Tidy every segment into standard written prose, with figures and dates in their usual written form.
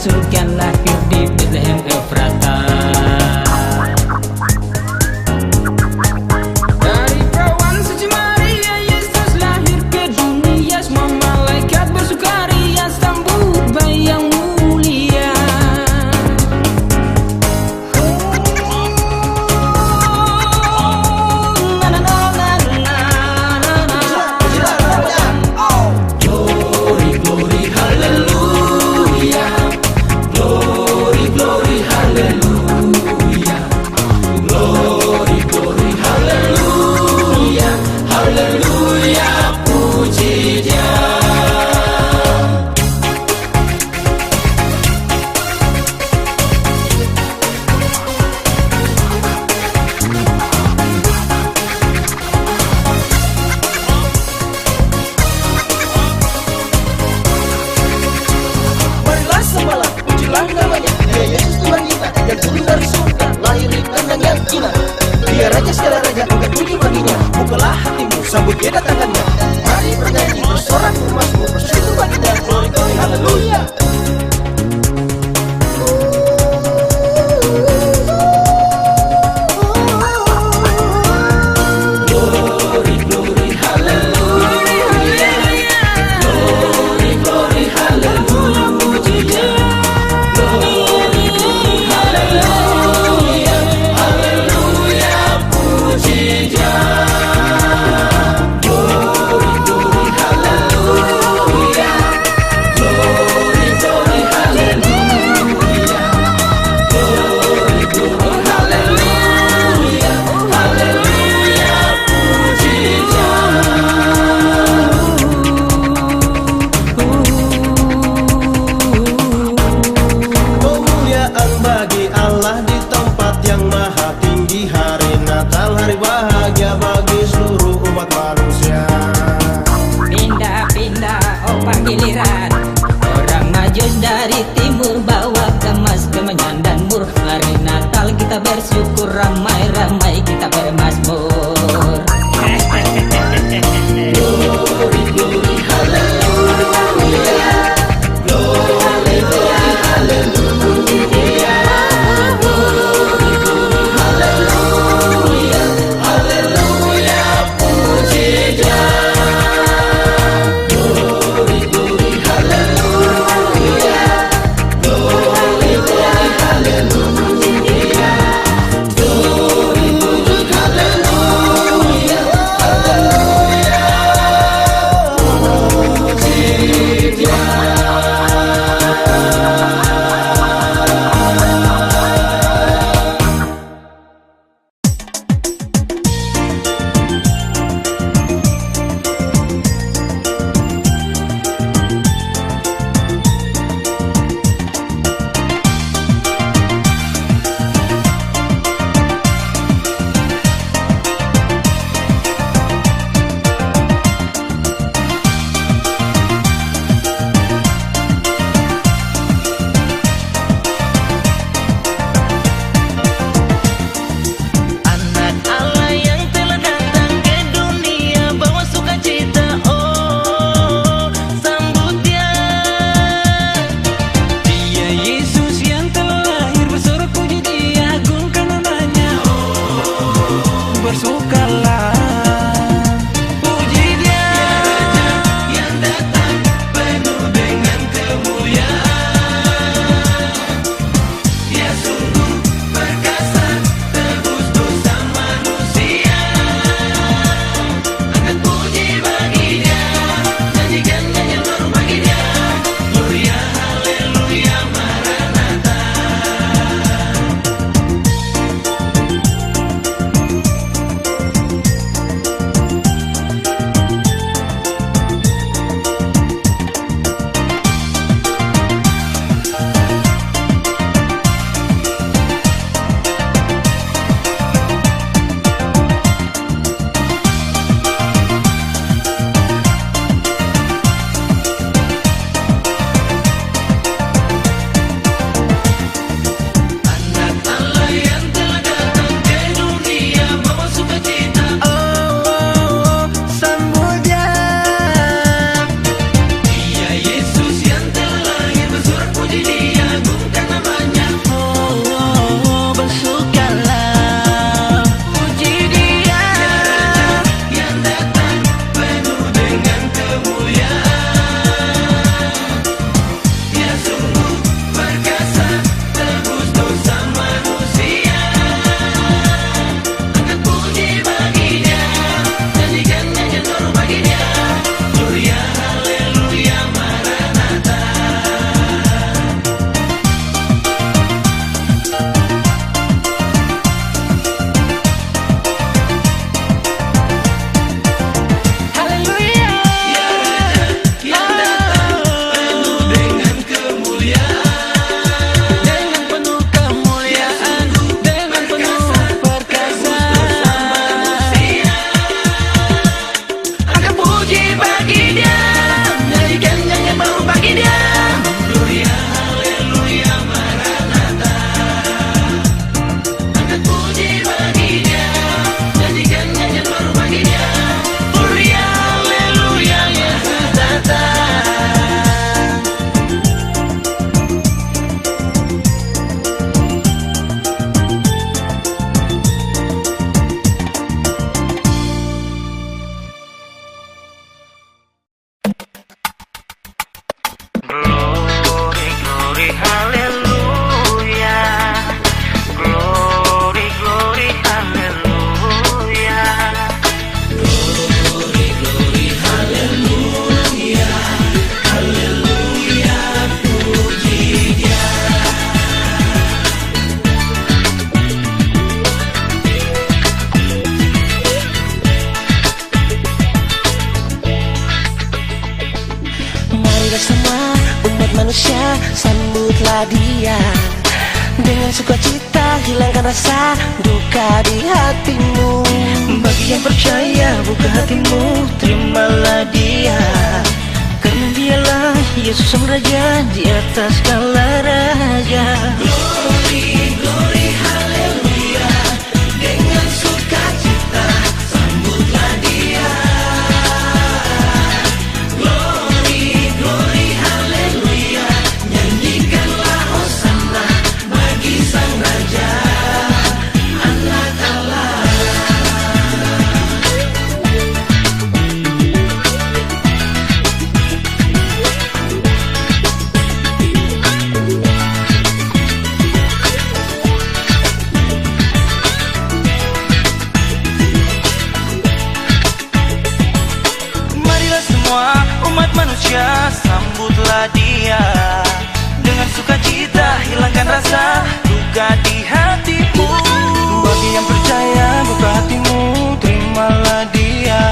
surga lahir di Bethlehem Efrata. Dari perawan suci Maria Yesus lahir ke dunia, semua malaikat bersukaria sambut bayi yang mulia. Dia raja segala raja, angkat puji baginya. Bukalah hatimu, sambut kedatangannya. Mari bernyanyi, bersorak, bermasmur, bersyukur baginda. Glory, glory, haleluya. Sambutlah dia dengan sukacita, hilangkan rasa duka di hatimu. Bagi yang percaya, buka hatimu, terimalah dia, karena dialah Yesus Sang Raja di atas segala raja. Glory, glory, haleluya, dengan sukacita sambutlah dia. Glory, glory, haleluya, nyanyikanlah hosana bagi Sang Raja, Anak Allah. Umat manusia, sambutlah dia dengan sukacita, hilangkan rasa duka di hatimu. Bagi yang percaya, buka hatimu, terimalah dia,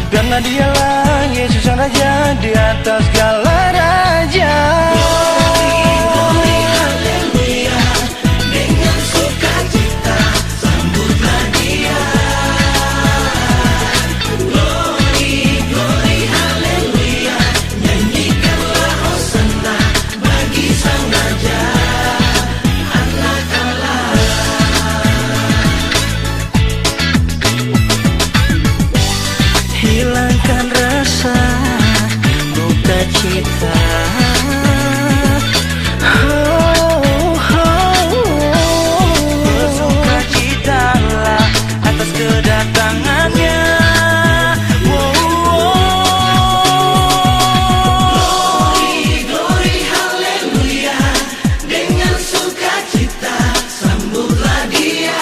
karena dialah Yesus Sang Raja di atas segala raja. Glory, glory, haleluya, dengan sukacita sambutlah dia. Hilangkan rasa duka cita, bersukacitalah atas kedatangannya. Glory, glory, haleluya, dengan sukacita sambutlah dia.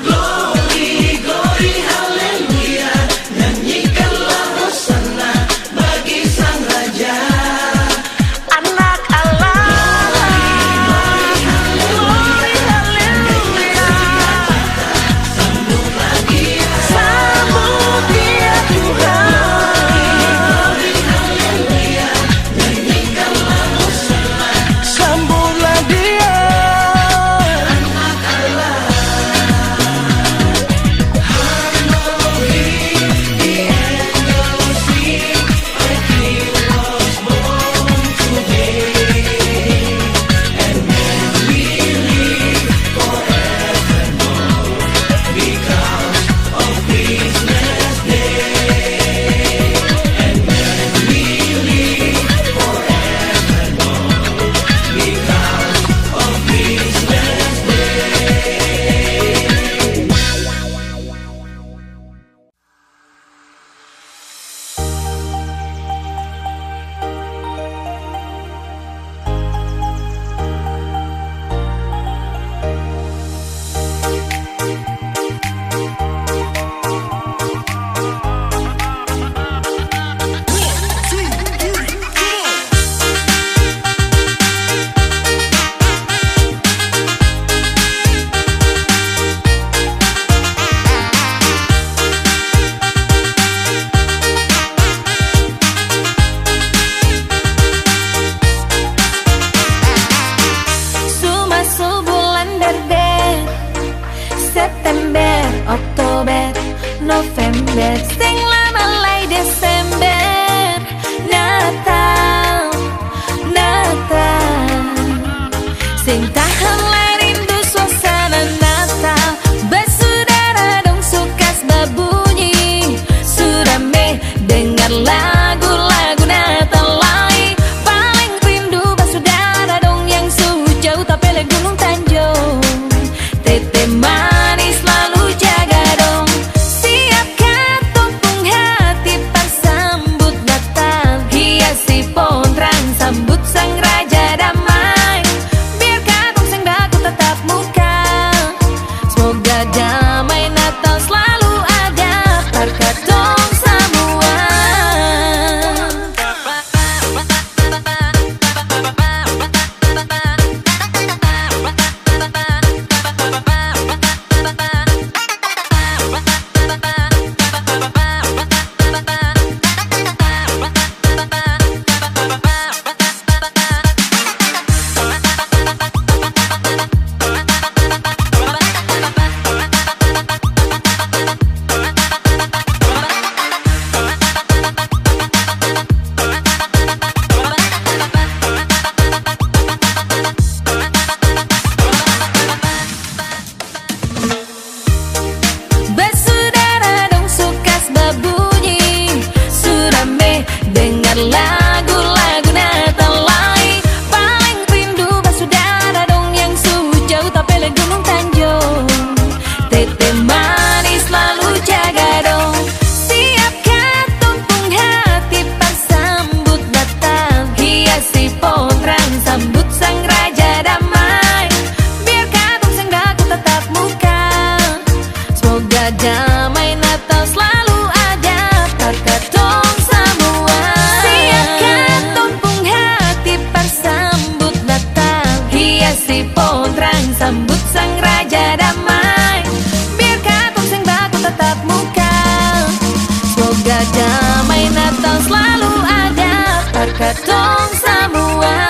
Glory, glory, haleluya, nyanyikanlah hosana bagi Sang Raja, Anak Allah. Glory, haleluya, sambutlah dia, sambut dia Tuhan. Glory, haleluya, nyanyikanlah hosana, sambutlah dia, Anak Allah. Masuk bulan berber, September, Oktober, November, sing lama lay Desember. Natal, Natal, sing tahan lay rindu suasana Natal. Bersaudara dong sukas babunyi, surame dengar lagu-lagu Natal lay. Paling rindu bersaudara dong yang sejauh tapele Gunung Tanjung. Tete manis selalu jaga dong, siapkan tumpung hati persambut Natal. Hiasi pohon terang sambut Sang Raja damai, biar katong sing katong semua.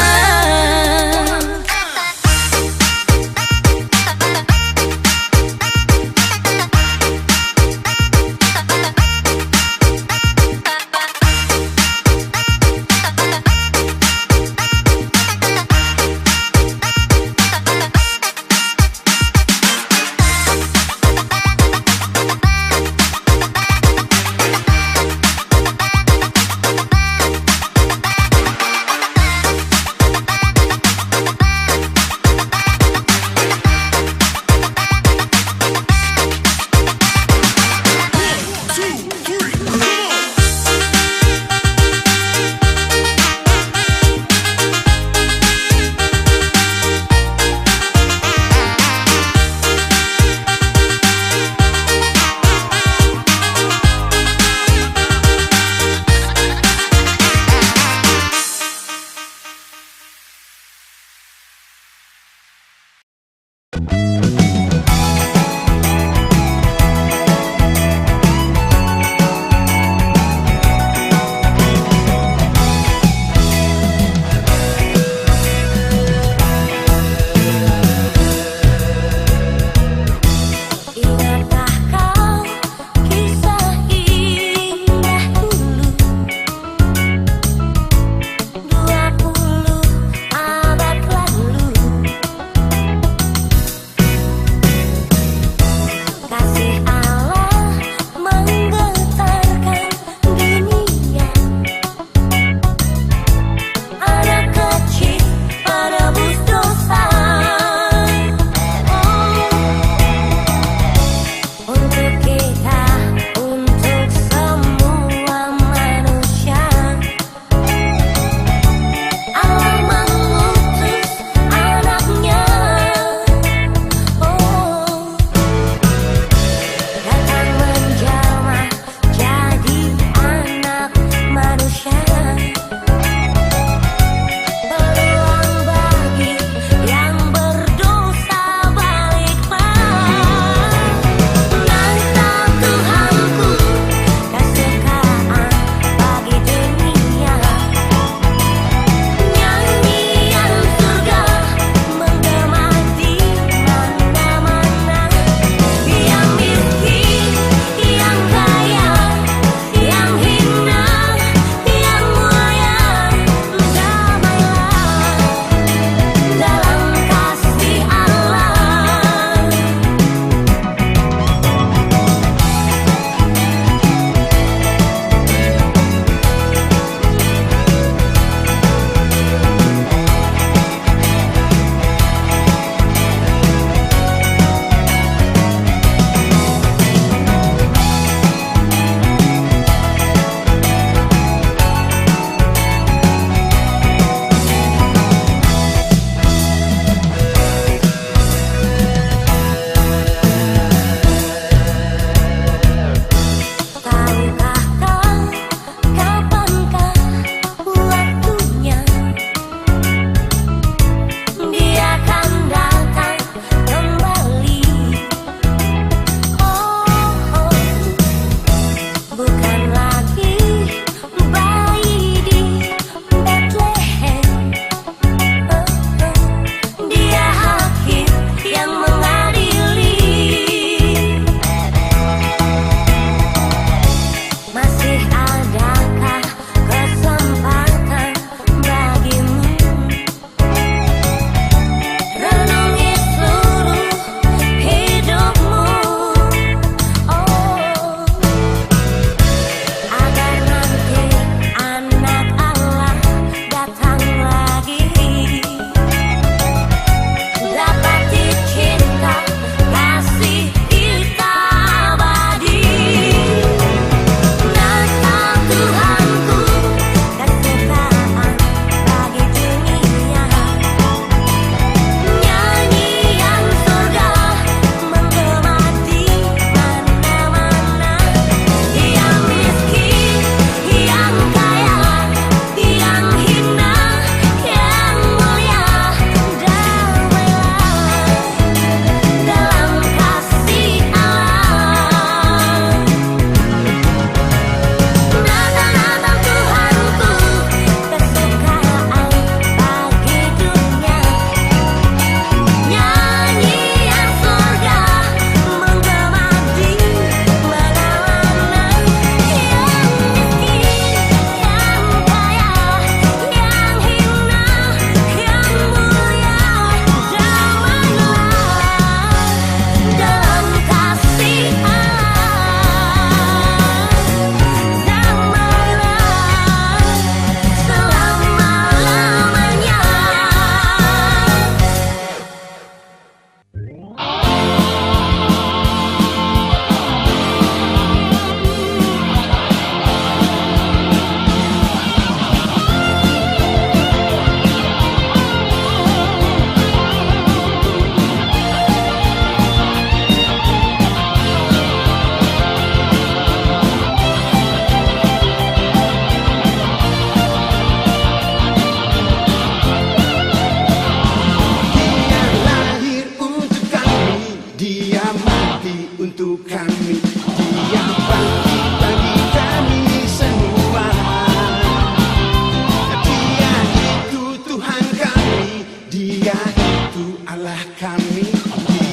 Dia itu Allah kami,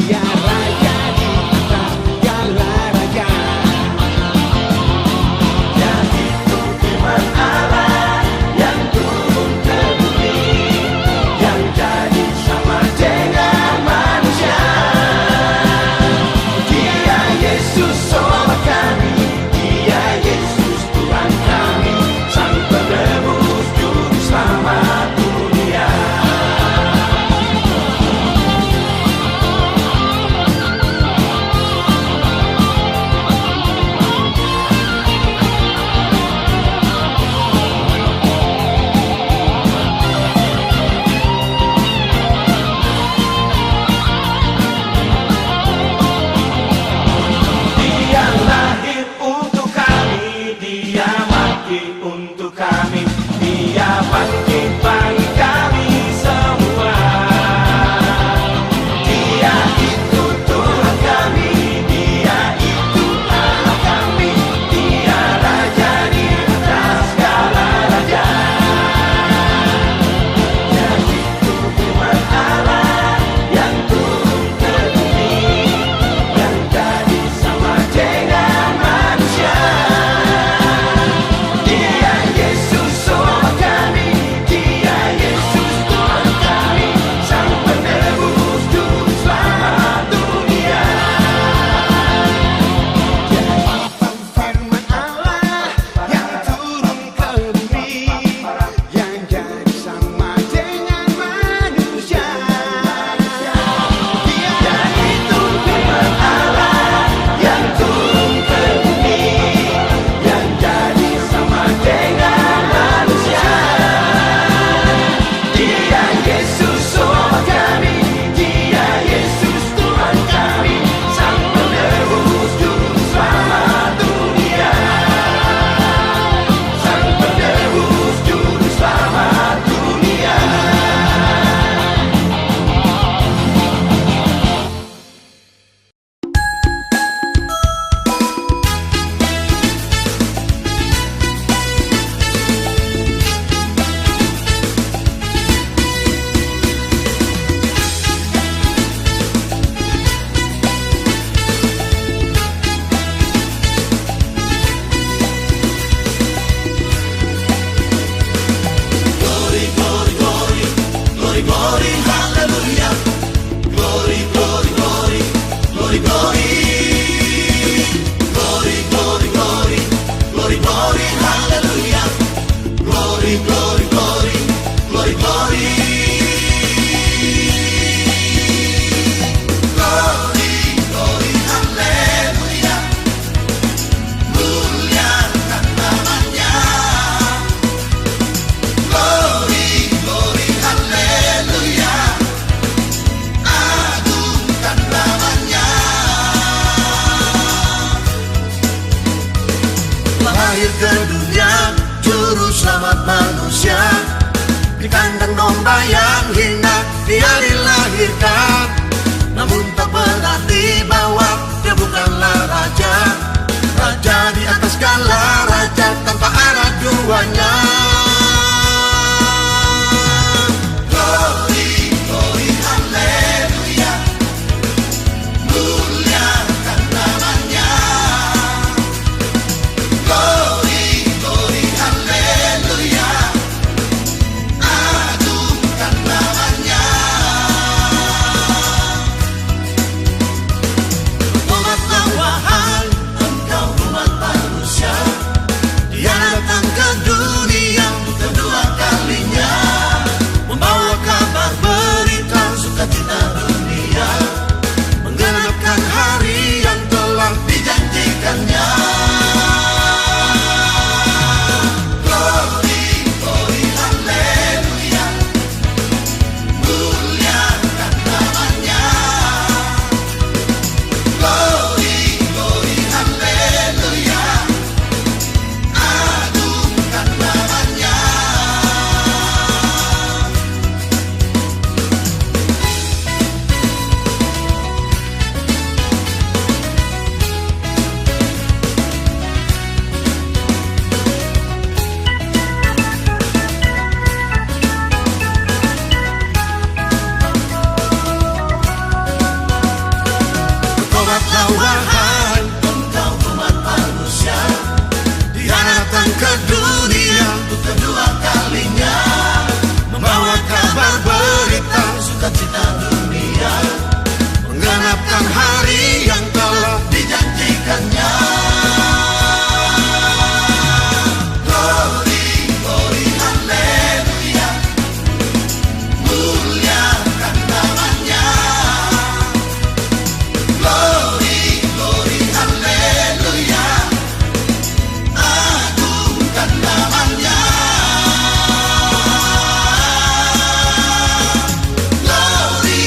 Dia Raja di atas segala raja. Dia itu firman Allah yang turun ke bumi, yang jadi sama dengan manusia. Dia Yesus sobat kami, Dia Yesus Tuhan kami, Sang Penebus Juru Selamat dunia. Dia lahir untuk kami, Dia mati untuk kami, Dia bangkit bagi kami semua. Dia itu Tuhan kami, Dia itu Allah kami, Dia Raja di atas segala raja. Dia itu firman Allah yang turun ke bumi, yang jadi sama dengan manusia. Dia Yesus sobat kami, Dia Yesus Tuhan kami, Sang Penebus Juru Selamat dunia. Firman Allah yang turun ke bumi, yang jadi sama dengan manusia. Dia itu firman Allah yang turun ke bumi, yang jadi sama dengan manusia. Dia Yesus sobat kami, Dia Yesus Tuhan kami, Sang Penebus Juru Selamat dunia. Sang Penebus Juru Selamat dunia. Lahir ke dunia, juru selamat manusia. Di kandang domba yang hina dia dilahirkan, namun tak pernah dibawa, dia bukanlah raja. Raja di atas segala raja, tanpa arah duanya. Glory, glory, haleluya, muliakan namanya. Glory, glory, haleluya, agungkan namanya. Umatlah wahai engkau umat manusia, dia datang ke dunia cipta dunia, menggenapkan hari yang telah dijanjikannya. Glory, glory, haleluya, muliakan namanya. Glory, glory, haleluya, agungkan namanya. Glory,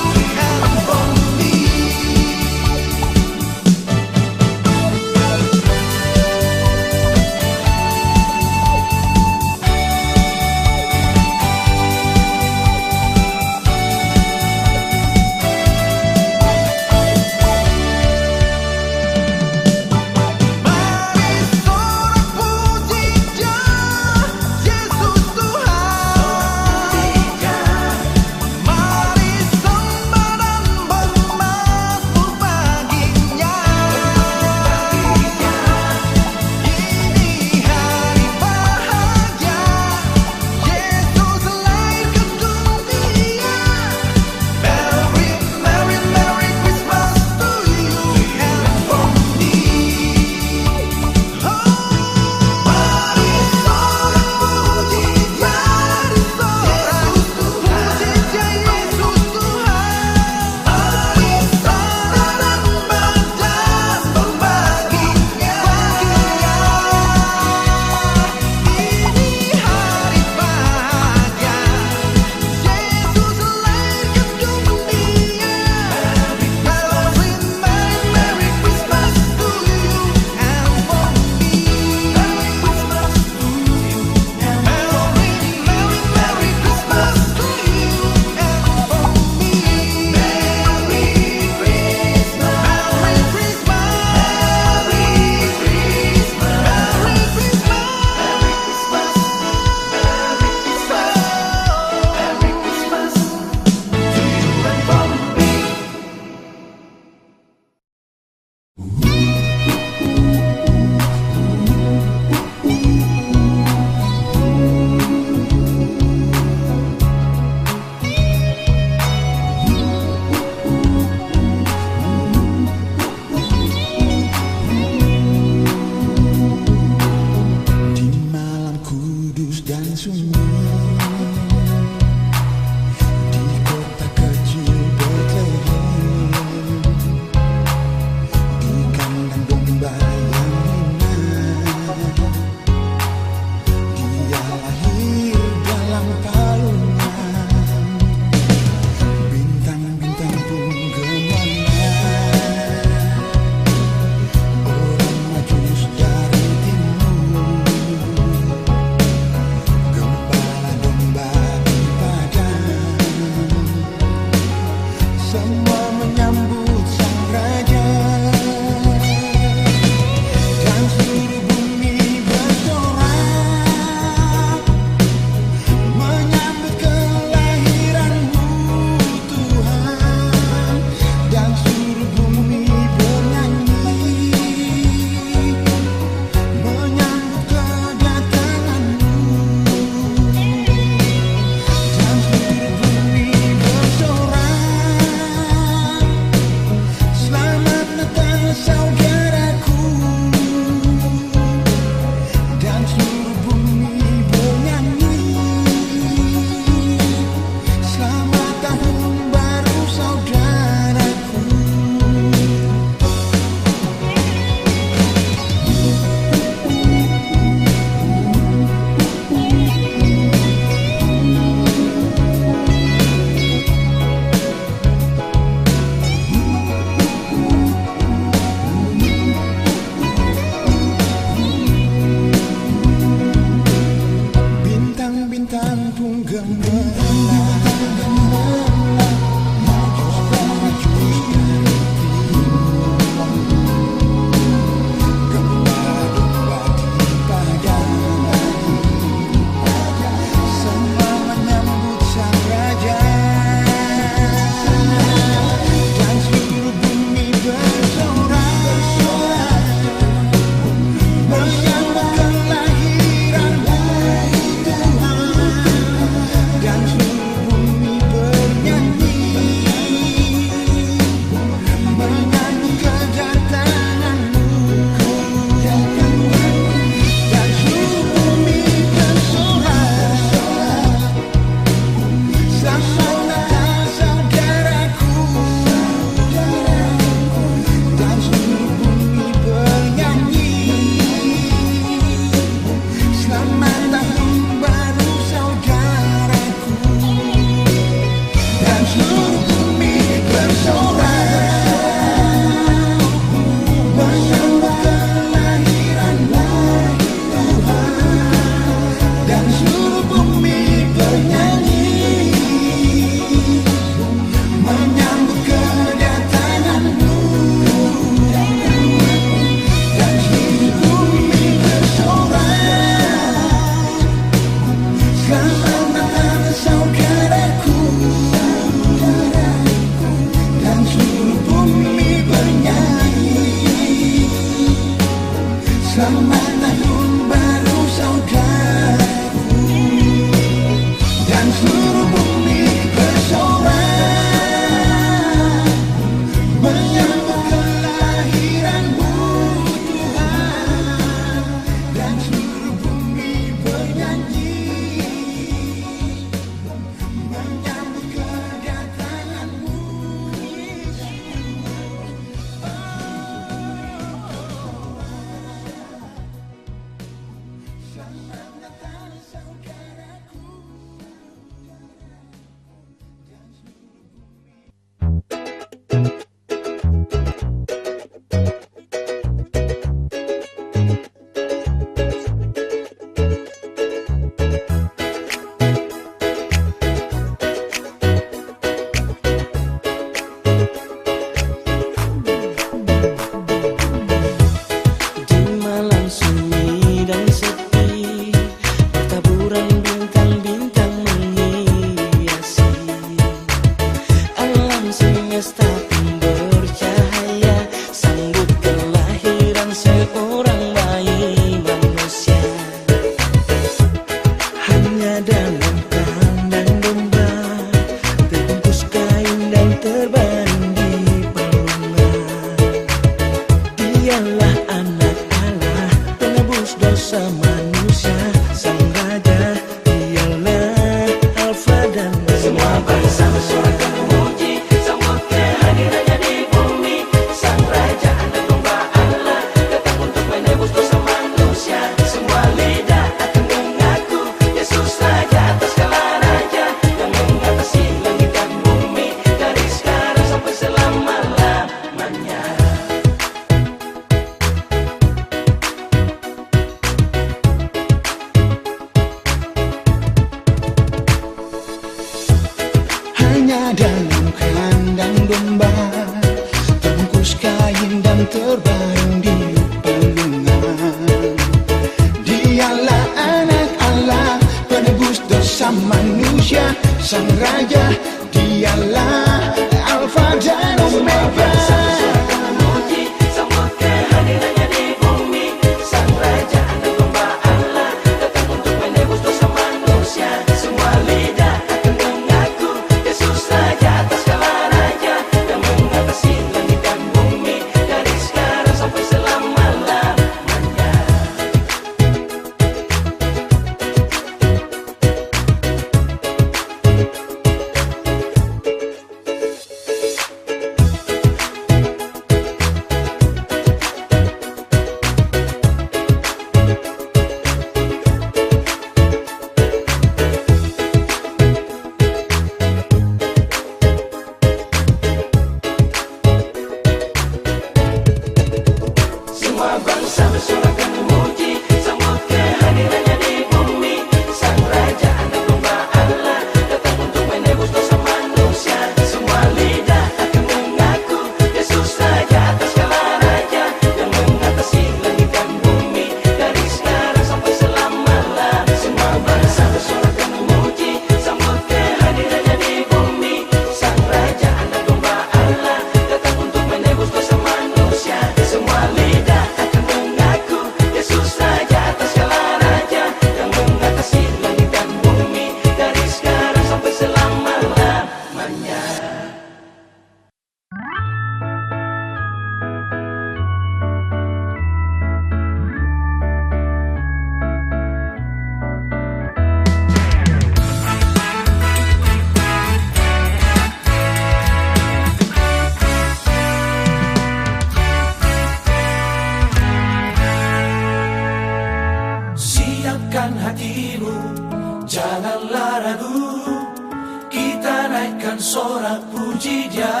sorak puji Dia.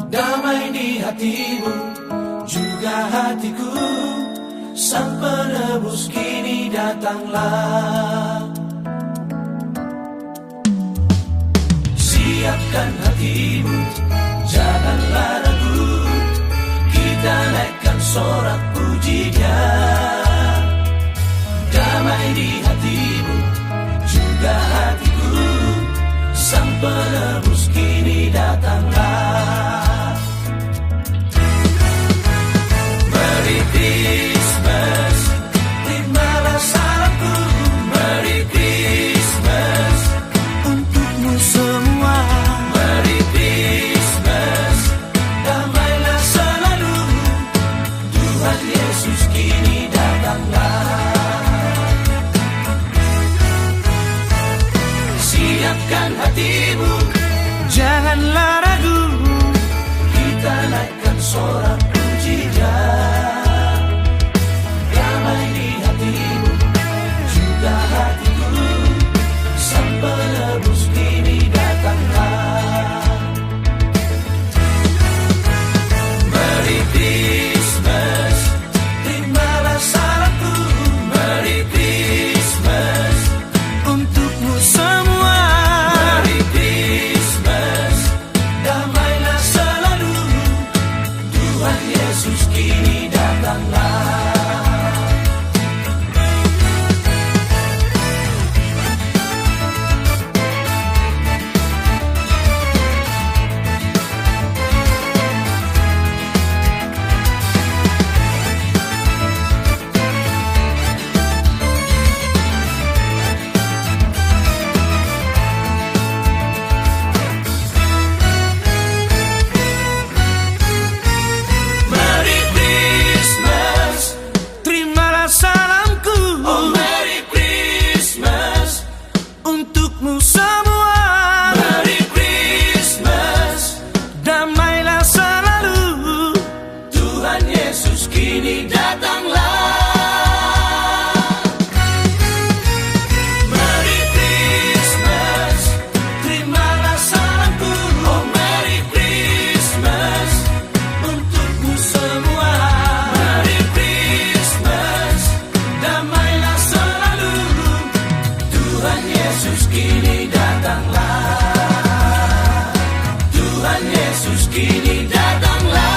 Damai di hatimu, juga hatiku, Sang Penebus kini datanglah. Siapkan hatimu, janganlah ragu, kita naikkan sorak puji Dia. Damai di hatimu, juga hatiku, Sang Penebus kini datanglah. Merry Christmas, terimalah salamku. Merry Christmas untukmu semua. Merry Christmas, damailah selalu, Tuhan Yesus kini datanglah. Siapkan hatimu, janganlah ragu, kita naikkan sorak puji Dia. Damai di hatimu, juga hatiku, Sang Penebus kini datanglah. Merry Christmas, terimalah salamku. Merry Christmas untukmu semua. Merry Christmas, damailah selalu, Tuhan Yesus kini datanglah. Merry Christmas, terimalah salamku. Oh Merry Christmas untukmu semua. Merry Christmas, damailah selalu, Tuhan Yesus kini datanglah. Merry Christmas, terimalah salamku. Oh Merry Christmas untukmu semua. Merry Christmas, damailah selalu, Tuhan Yesus kini datanglah. Tuhan Yesus kini datanglah.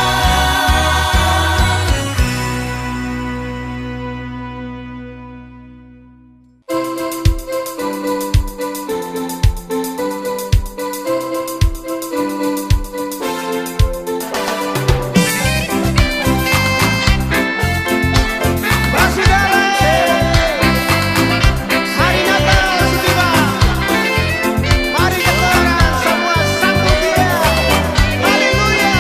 Hari Natal tiba. Mari kita semua sambut Dia. Haleluya.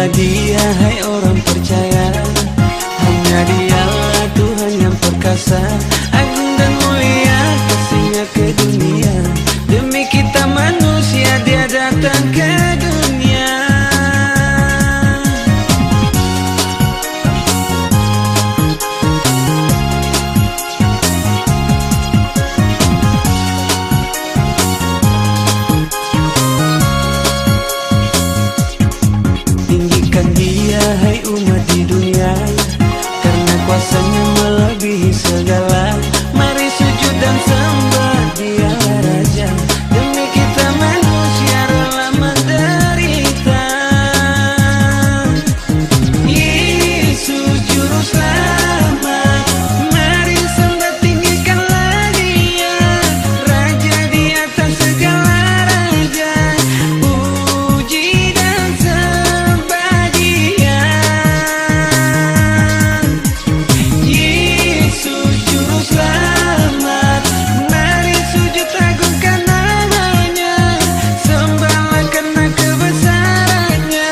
Pujilah dia, hai orang percaya, hanya dialah Tuhan yang perkasa, agung dan mulia kasihnya ke dunia. Demi kita manusia dia datang ke dunia. Tinggikan dia, hai umat di dunia, karena kuasanya melebihi segala. Mari sujud dan sembah dia Raja, demi kita manusia rela menderita. Yesus Juru Selamat, mari sembah tinggikanlah dia, Raja di atas segala raja. Puji dan sembah dia, Yesus Juru Selamat. Mari sujud agungkan namanya, sembahlah karena kebesarannya.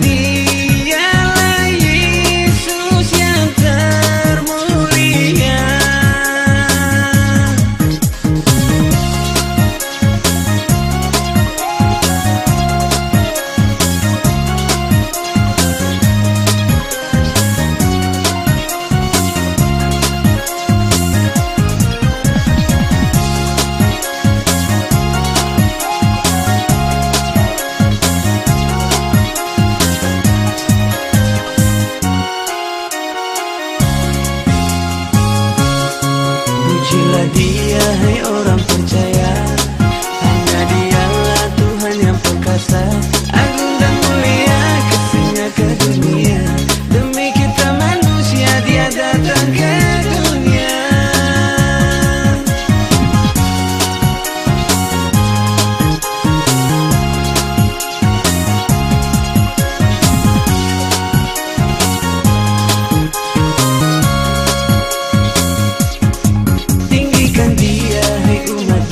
Dialah Yesus yang termulia. Pujilah dia, hai orang percaya, hanya dialah Tuhan yang perkasa, agung dan mulia kasihnya ke dunia. Demi kita manusia dia datang ke dunia. Tinggikan dia, hai umat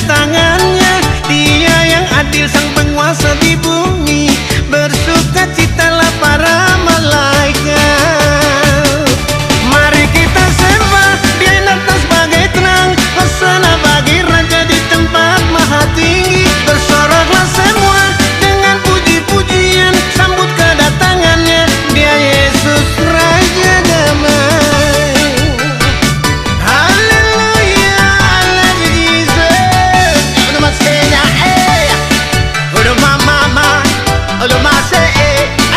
kedatangannya. Dia yang adil, sang penguasa di bumi. Bersukacitalah para malaikat. Mari kita sembah, dia datang sebagai terang. Hosana bagi raja di tempat maha tinggi. Bersoraklah semua dengan puji-pujian, sambut kedatangannya, dia Yesus Raja Damai. Haleluya, Allah Jesus. Udah masenya udah mama, udah mase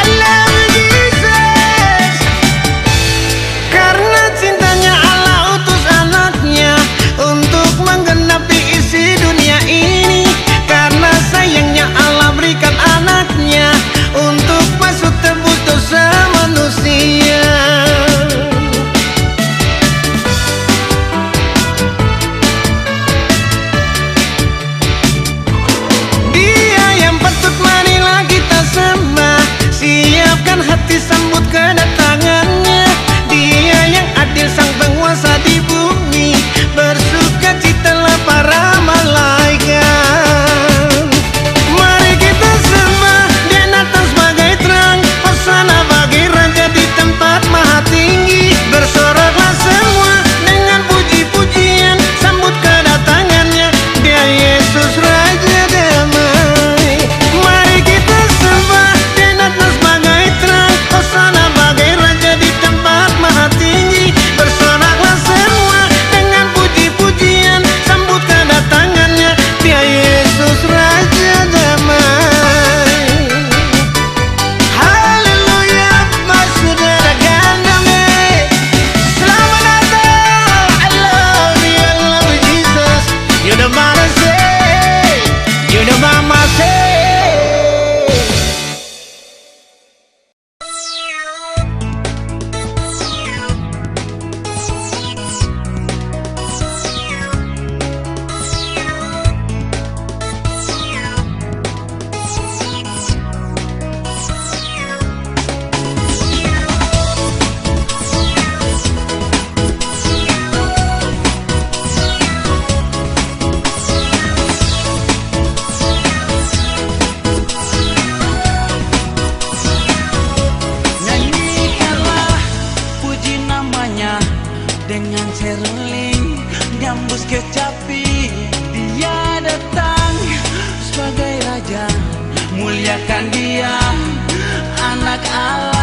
I love Jesus. Karena cintanya Allah utus anaknya untuk menggenapi isi dunia ini. Karena sayangnya Allah berikan anaknya untuk masuk tebus dosa manusia. Dia yang patut marilah kita sembah. Siapkan hati sambut kedatangannya. Dia yang adil, sang penguasa di bumi. Bersukacitalah para malaikat. Mari kita sembah, dia datang sebagai terang. Hosana bagi raja di tempat maha tinggi. Bersoraklah semua dengan puji-pujian, sambut kedatangannya, dia Yesus Raja Damai. Mari kita sembah, dia datang sebagai terang. Hosana bagi raja di tempat maha tinggi. Bersoraklah semua dengan puji-pujian, sambut kedatangannya, dia Yesus Raja Damai. Haleluya, saudara gandame. Selamat datang, I love Jesus. You the mama say, you the mama say. Nyanyikanlah, puji namanya dengan seruling nyambus kecapi. Dia datang sebagai raja, muliakan dia, anak Allah.